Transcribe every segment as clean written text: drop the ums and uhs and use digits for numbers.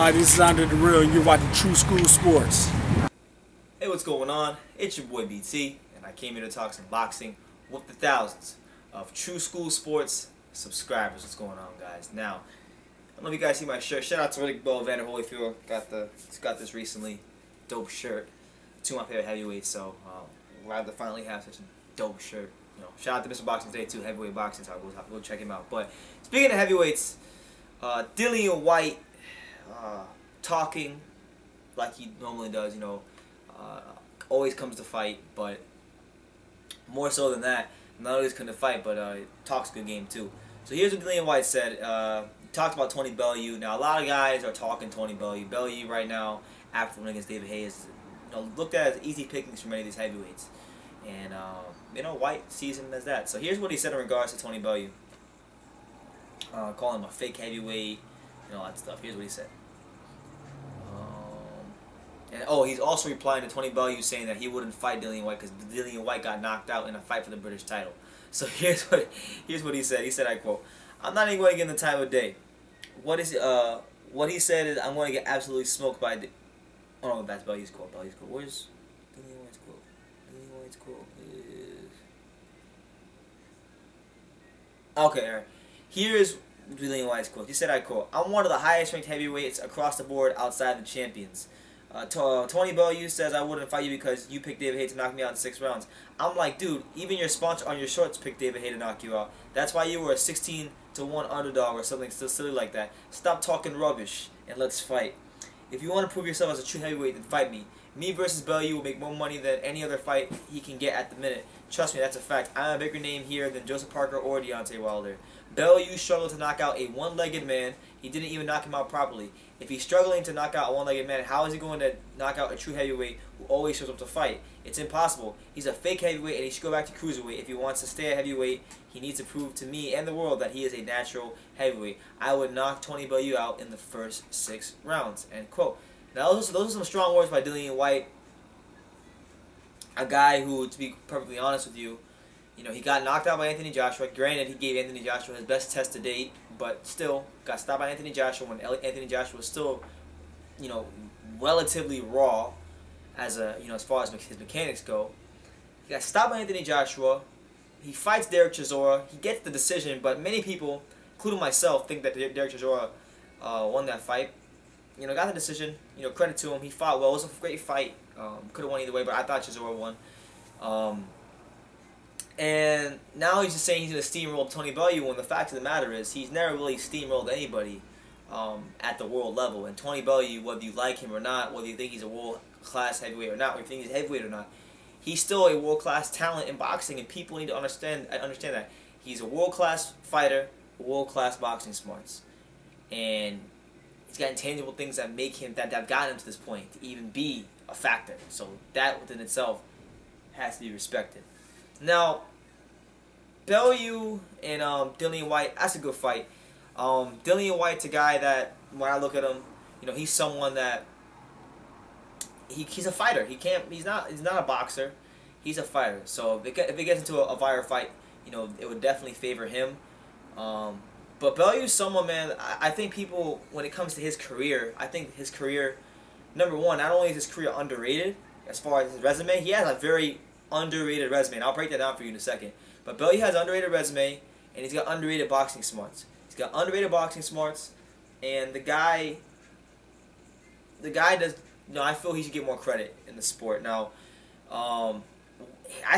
Hi, this is Under the Real, and you're watching True School Sports. Hey, what's going on? It's your boy BT, and I came here to talk some boxing with the thousands of True School Sports subscribers. What's going on, guys? Now, I don't know if you guys see my shirt. Shout out to Rick Bell, Vander Holyfield. Got this recently. Dope shirt. Two of my favorite heavyweights, so glad to finally have such a dope shirt. You know, shout out to Mr. Boxing Day too, heavyweight boxing. So I'll go check him out. But speaking of heavyweights, Dillian Whyte talking like he normally does. You know, always comes to fight, but more so than that, not always come to fight, but talks a good game too. So here's what Dillian Whyte said. He talked about Tony Bellew. Now a lot of guys are talking Tony Bellew. Bellew right now, after winning against David Hayes, looked at as easy pickings for many of these heavyweights, and you know, Whyte sees him as that. So here's what he said in regards to Tony Bellew, calling him a fake heavyweight and all that stuff. Here's what he said. And he's also replying to Tony Bellew saying that he wouldn't fight Dillian Whyte because Dillian Whyte got knocked out in a fight for the British title. So here's what he said. He said, I quote, "I'm not even going to give him the time of day. What he said is, I'm going to get absolutely smoked by." Oh no, that's Bellew's quote. Bellew's quote. Where's Dillian Whyte's quote? Dillian Whyte's quote is okay. All right. Here's Dillian Whyte's quote. He said, I quote, "I'm one of the highest ranked heavyweights across the board outside the champions. Tony Bellew says I wouldn't fight you because you picked David Hayes to knock me out in 6 rounds. I'm like, dude, even your sponsor on your shorts picked David Hayes to knock you out. That's why you were a 16-1 underdog or something still silly like that. Stop talking rubbish and let's fight. If you want to prove yourself as a true heavyweight, then fight me. Me versus Bellew will make more money than any other fight he can get at the minute. Trust me, that's a fact. I'm a bigger name here than Joseph Parker or Deontay Wilder. Bellew struggled to knock out a one-legged man. He didn't even knock him out properly. If he's struggling to knock out a one-legged man, how is he going to knock out a true heavyweight who always shows up to fight? It's impossible. He's a fake heavyweight, and he should go back to cruiserweight. If he wants to stay at heavyweight, he needs to prove to me and the world that he is a natural heavyweight. I would knock Tony Bellew out in the first 6 rounds." End quote. Now, those are some strong words by Dillian Whyte, a guy who, to be perfectly honest with you, you know, he got knocked out by Anthony Joshua. Granted, he gave Anthony Joshua his best test to date, but still got stopped by Anthony Joshua when Anthony Joshua was still, you know, relatively raw as far as his mechanics go. He got stopped by Anthony Joshua. He fights Derek Chisora. He gets the decision, but many people, including myself, think that Derek Chisora won that fight. You know, got the decision. You know, credit to him. He fought well. It was a great fight. Could have won either way, but I thought Chisora won. And now he's just saying he's going to steamroll Tony Bellew, when the fact of the matter is he's never really steamrolled anybody at the world level. And Tony Bellew, whether you like him or not, whether you think he's a world-class heavyweight or not, whether you think he's a heavyweight or not, he's still a world-class talent in boxing, and people need to understand that. He's a world-class fighter, world-class boxing smarts. And he's got intangible things that make him, that have gotten him to this point to even be a factor. So that within itself has to be respected. Now, Bellew and Dillian Whyte, that's a good fight. Dillian Whyte's a guy that, when I look at him, you know, he's someone that he's a fighter. He's not a boxer. He's a fighter. So if it gets into a fire fight, you know, it would definitely favor him. But Bellew's someone, man. I think people, when it comes to his career, I think his career, number one, not only is his career underrated as far as his resume, he has a very underrated resume, and I'll break that down for you in a second. But Bellew has an underrated resume, and he's got underrated boxing smarts. He's got underrated boxing smarts, and the guy does. You know, I feel he should get more credit in the sport. Now, I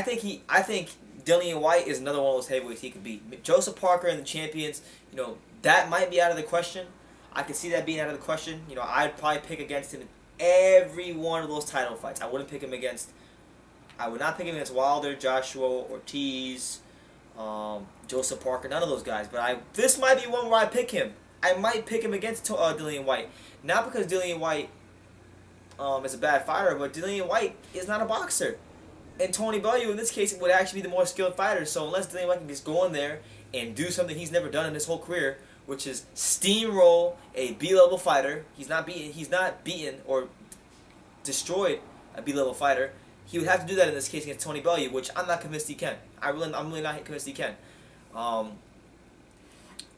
think Dillian Whyte is another one of those heavyweights he could beat. Joseph Parker and the champions, you know, that might be out of the question. I could see that being out of the question. You know, I'd probably pick against him in every one of those title fights. I would not pick him against Wilder, Joshua, Ortiz, Joseph Parker, none of those guys. But this might be one where I pick him. I might pick him against Dillian Whyte. Not because Dillian Whyte is a bad fighter, but Dillian Whyte is not a boxer. And Tony Bellew, in this case, would actually be the more skilled fighter. So unless Dillian Whyte can just go in there and do something he's never done in his whole career, which is steamroll a B-level fighter, he's not beaten or destroyed a B-level fighter. He would have to do that in this case against Tony Bellew, which I'm not convinced he can. I'm really not convinced he can.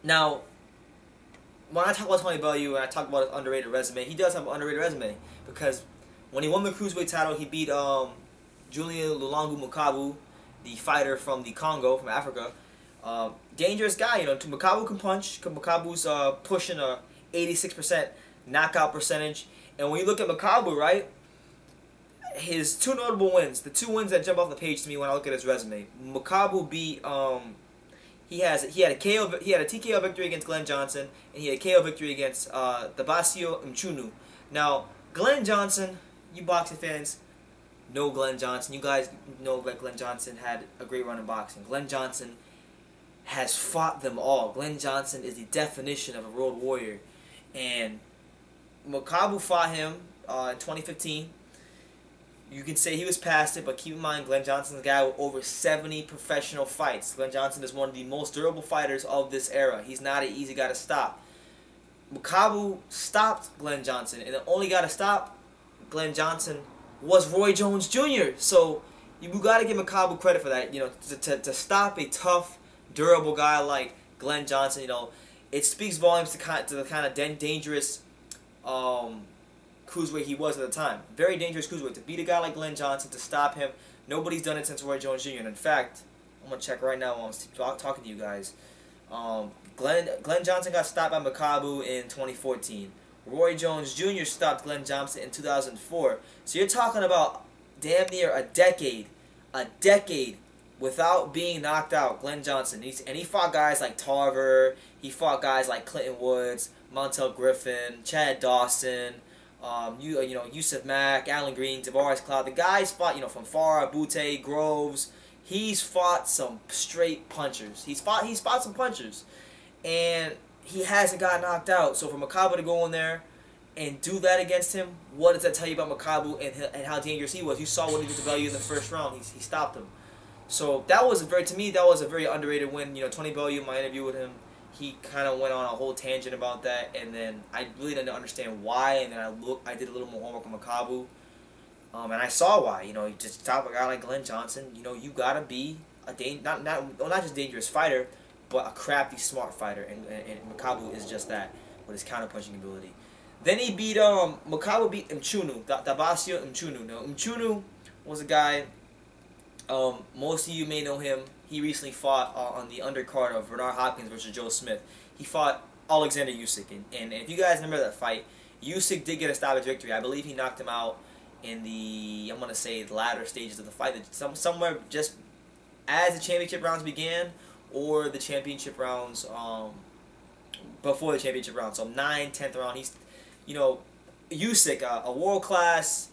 Now, when I talk about Tony Bellew and I talk about his underrated resume, he does have an underrated resume because when he won the cruiserweight title, he beat Julian Lulangu Makabu, the fighter from the Congo, from Africa. Dangerous guy, you know. Makabu can punch. Makabu's pushing a 86% knockout percentage. And when you look at Makabu, right, his two notable wins, the two wins that jump off the page to me when I look at his resume, Makabu beat he had a TKO victory against Glenn Johnson, and he had a KO victory against Dabasio Mchunu. Now, Glenn Johnson, you boxing fans know Glenn Johnson. You guys know that Glenn Johnson had a great run in boxing. Glenn Johnson has fought them all. Glenn Johnson is the definition of a road warrior. And Makabu fought him in 2015. You can say he was past it, but keep in mind Glenn Johnson's a guy with over 70 professional fights. Glenn Johnson is one of the most durable fighters of this era. He's not an easy guy to stop. Makabu stopped Glenn Johnson, and the only guy to stop Glenn Johnson was Roy Jones Jr. So you got to give Makabu credit for that. You know, to stop a tough, durable guy like Glenn Johnson. You know, it speaks volumes to the kind of dangerous cruiserweight he was at the time. Very dangerous cruiserweight. To beat a guy like Glenn Johnson, to stop him, nobody's done it since Roy Jones Jr. And in fact, I'm gonna check right now while I'm talking to you guys. Glenn Johnson got stopped by Makabu in 2014. Roy Jones Jr. stopped Glenn Johnson in 2004. So you're talking about damn near a decade without being knocked out. Glenn Johnson, and he fought guys like Tarver. He fought guys like Clinton Woods, Montel Griffin, Chad Dawson. Yusuf Mack, Alan Green, Tavares Cloud. The guys fought, from Farah, Butte, Groves. He's fought some straight punchers. He's fought some punchers, and he hasn't got knocked out. So for Makabu to go in there and do that against him, what does that tell you about Makabu and how dangerous he was? You saw what he did to Bellew in the first round. He stopped him. So that was a very underrated win. Tony Bellew, in my interview with him, he kind of went on a whole tangent about that, and then I really didn't understand why, and then I did a little more homework on Makabu, and I saw why. You just stop a guy like Glenn Johnson. You gotta be not just a dangerous fighter, but a crafty, smart fighter, and Makabu is just that with his counterpunching ability. Then he beat Makabu beat Mchunu, Dabasio Mchunu. Now Mchunu was a guy. Most of you may know him. He recently fought on the undercard of Bernard Hopkins versus Joe Smith. He fought Alexander Usyk, and if you guys remember that fight, Usyk did get a stoppage victory. I believe he knocked him out in the the latter stages of the fight, somewhere just as the championship rounds began, or the championship rounds before the championship round. So 9th, 10th round. He's Usyk, a world class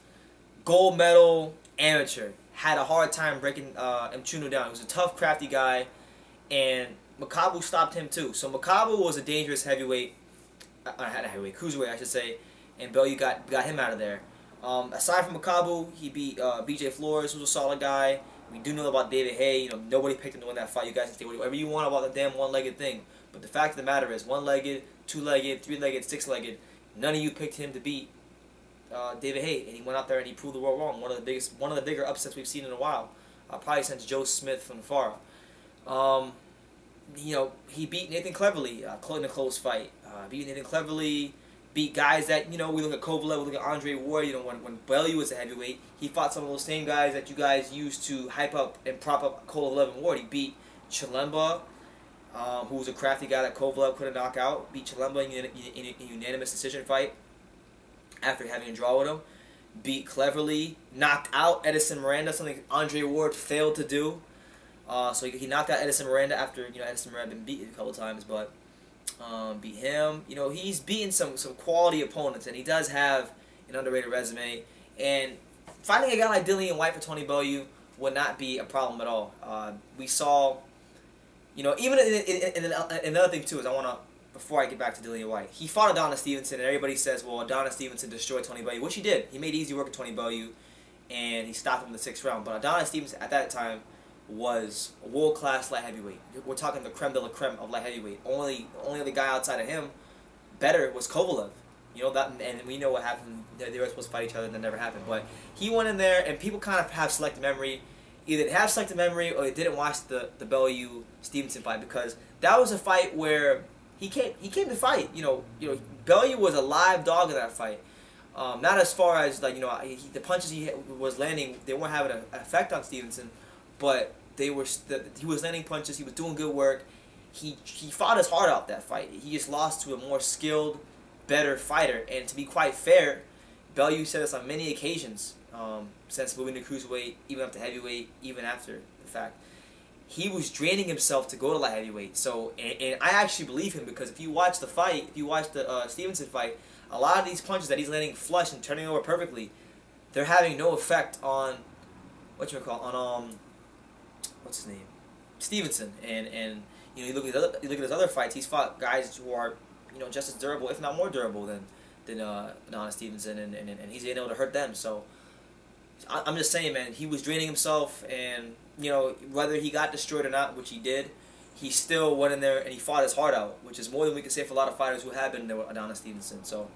gold medal amateur, had a hard time breaking Mchunu down. He was a tough, crafty guy, and Makabu stopped him too. So Makabu was a dangerous cruiserweight, I should say, and Bellew got him out of there. Aside from Makabu, he beat BJ Flores, who's a solid guy. We do know about David Haye. Nobody picked him to win that fight. You guys can say whatever you want about the damn one-legged thing, but the fact of the matter is, one-legged, two-legged, three-legged, six-legged, none of you picked him to beat David Haye, and he went out there and he proved the world wrong. One of the bigger upsets we've seen in a while, probably since Joe Smith from Farah. He beat Nathan Cleverly in a close fight. Beat Nathan Cleverly, beat guys that we look at Kovalev, we look at Andre Ward. When Bellew was a heavyweight, he fought some of those same guys that you guys used to hype up and prop up Kovalev and Ward. He beat Chilemba, who was a crafty guy that Kovalev couldn't knock out. Beat Chilemba in a unanimous decision fight after having a draw with him. Beat Cleverly, knocked out Edison Miranda, something Andre Ward failed to do. So he knocked out Edison Miranda after Edison Miranda had been beaten a couple times, but beat him. He's beaten some quality opponents, and he does have an underrated resume. And finding a guy like Dillian Whyte for Tony Bellew would not be a problem at all. We saw, even another thing too is before I get back to Dillian Whyte, he fought Adonis Stevenson, and everybody says, well, Adonis Stevenson destroyed Tony Bellew, which he did. He made easy work of Tony Bellew, and he stopped him in the 6th round. But Adonis Stevenson at that time was a world-class light heavyweight. We're talking the creme de la creme of light heavyweight. Only other guy outside of him better was Kovalev. And we know what happened. They were supposed to fight each other, and that never happened. But he went in there, and people kind of have selective memory. Either they have selective memory or they didn't watch the Bellew-Stevenson fight, because that was a fight where he came to fight. Bellew was a live dog in that fight. Not as far as like the punches he was landing, they weren't having an effect on Stevenson, but he was landing punches. He was doing good work. He fought his heart out that fight. He just lost to a more skilled, better fighter. And to be quite fair, Bellew said this on many occasions since moving to cruiserweight, even up to heavyweight, even after the fact. He was draining himself to go to light heavyweight. So, and I actually believe him, because if you watch the fight, if you watch the Stevenson fight, a lot of these punches that he's landing flush and turning over perfectly, they're having no effect on what's his name, Stevenson. And you look at his other fights, he's fought guys who are just as durable, if not more durable than Adonis Stevenson, and he's been able to hurt them. So I'm just saying, man, he was draining himself, and whether he got destroyed or not, which he did, he still went in there and he fought his heart out, which is more than we can say for a lot of fighters who have been there with Adonis Stevenson. So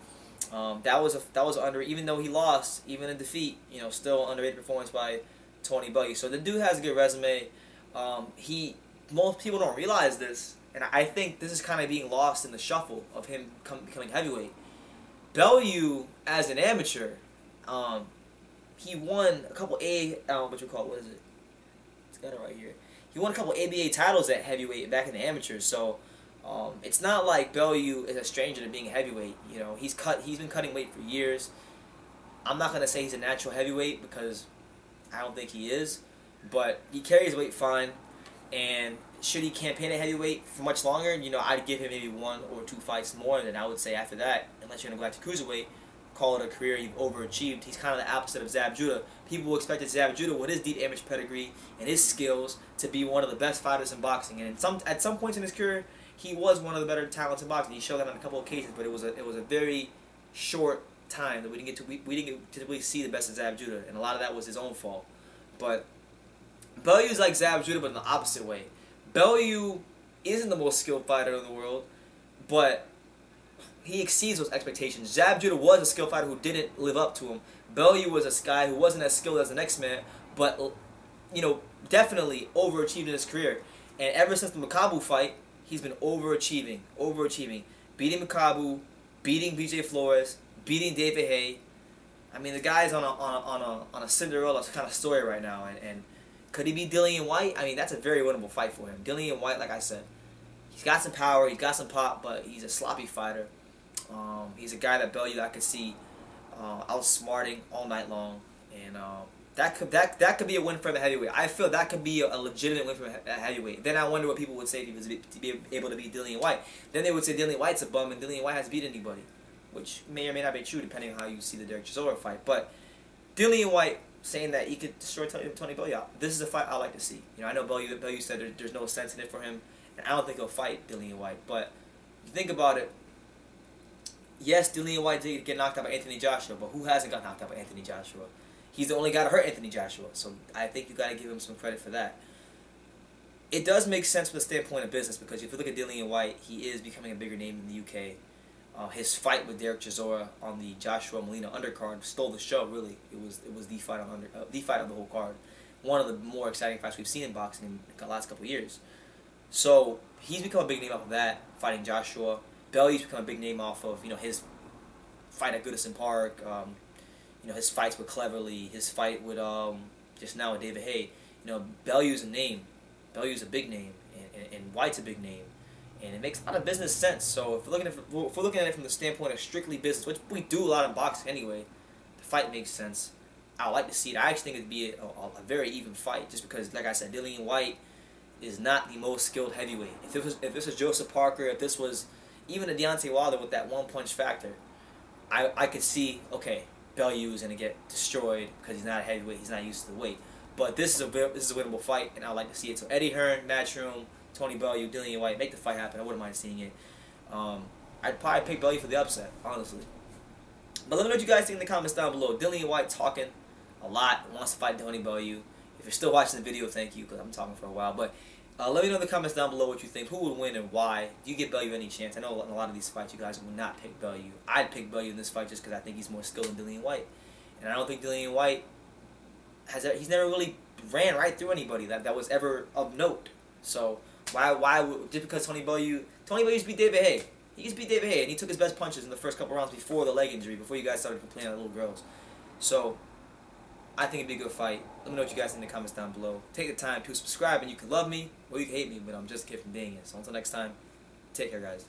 that was under, even though he lost, even in defeat, still underrated performance by Tony Bellew. So the dude has a good resume. Most people don't realize this, and I think this is kind of being lost in the shuffle of him becoming heavyweight. Bellew, as an amateur, he won a couple right here. He won a couple ABA titles at heavyweight back in the amateurs, so it's not like Bellew is a stranger to being a heavyweight. He's been cutting weight for years. I'm not gonna say he's a natural heavyweight, because I don't think he is, but he carries weight fine. And should he campaign at heavyweight for much longer, I'd give him maybe 1 or 2 fights more, and then I would say after that, unless you're gonna go back to cruiserweight, call it a career, you've overachieved. He's kind of the opposite of Zab Judah. People expected Zab Judah, with his deep amateur pedigree and his skills, to be one of the best fighters in boxing. And at some points in his career, he was one of the better talents in boxing. He showed that on a couple of occasions, but it was a very short time that we didn't get to really see the best of Zab Judah, and a lot of that was his own fault. But Bellew's like Zab Judah, but in the opposite way. Bellew isn't the most skilled fighter in the world, but he exceeds those expectations. Zab Judah was a skilled fighter who didn't live up to him. Bellew was a guy who wasn't as skilled as the next man, but definitely overachieved in his career. And ever since the Makabu fight, he's been overachieving, beating Makabu, beating BJ Flores, beating David Haye. I mean, the guy's on a Cinderella kind of story right now, and could he beat Dillian Whyte? I mean, that's a very winnable fight for him. Dillian Whyte, like I said, he's got some power, he's got some pop, but he's a sloppy fighter. He's a guy that Bellew I could see outsmarting all night long, and that could be a win for the heavyweight. I feel that could be a legitimate win for the heavyweight. Then I wonder what people would say if he was to be able to beat Dillian Whyte. Then they would say Dillian Whyte's a bum and Dillian Whyte hasn't beat anybody, which may or may not be true depending on how you see the Derek Chisora fight. But Dillian Whyte saying that he could destroy Tony Bellew, this is a fight I like to see. I know Bellew said there's no sense in it for him, and I don't think he'll fight Dillian Whyte. But if you think about it, yes, Dillian Whyte did get knocked out by Anthony Joshua, but who hasn't got knocked out by Anthony Joshua? He's the only guy to hurt Anthony Joshua, so I think you got to give him some credit for that. It does make sense from the standpoint of business, because if you look at Dillian Whyte, he is becoming a bigger name in the UK. His fight with Derek Chisora on the Joshua Molina undercard stole the show. Really, it was the fight on the fight of the whole card. One of the more exciting fights we've seen in boxing in the last couple of years. So he's become a big name off of that, fighting Joshua. Bellew's become a big name off of his fight at Goodison Park. His fights with Cleverly, his fight with just now with David Haye. Bellew's a name. Bellew's a big name, and White's a big name. And it makes a lot of business sense. So if we're looking at it from the standpoint of strictly business, which we do a lot in boxing anyway, the fight makes sense. I would like to see it. I actually think it'd be a very even fight, just because, like I said, Dillian Whyte is not the most skilled heavyweight. If this was Joseph Parker, if this was even a Deontay Wilder with that one-punch factor, I could see, okay, Bellew is going to get destroyed because he's not a heavyweight, he's not used to the weight. But this is a winnable fight, and I'd like to see it. So Eddie Hearn, Matchroom, Tony Bellew, Dillian Whyte, make the fight happen. I wouldn't mind seeing it. I'd probably pick Bellew for the upset, honestly. But let me know what you guys think in the comments down below. Dillian Whyte talking a lot, wants to fight Tony Bellew. If you're still watching the video, thank you, because I'm talking for a while. But let me know in the comments down below what you think. Who would win and why? Do you give Bellew any chance? I know in a lot of these fights you guys would not pick Bellew. I'd pick Bellew in this fight just because I think he's more skilled than Dillian Whyte. And I don't think Dillian Whyte he's never really ran right through anybody that was ever of note. So Just because Tony Bellew used to beat David Haye. He used to beat David Haye, and he took his best punches in the first couple rounds before the leg injury, before you guys started complaining like little girls. So, I think it'd be a good fight. Let me know what you guys think in the comments down below. Take the time to subscribe, and you can love me or you can hate me, but I'm just a kid from Dillian. So until next time, take care, guys.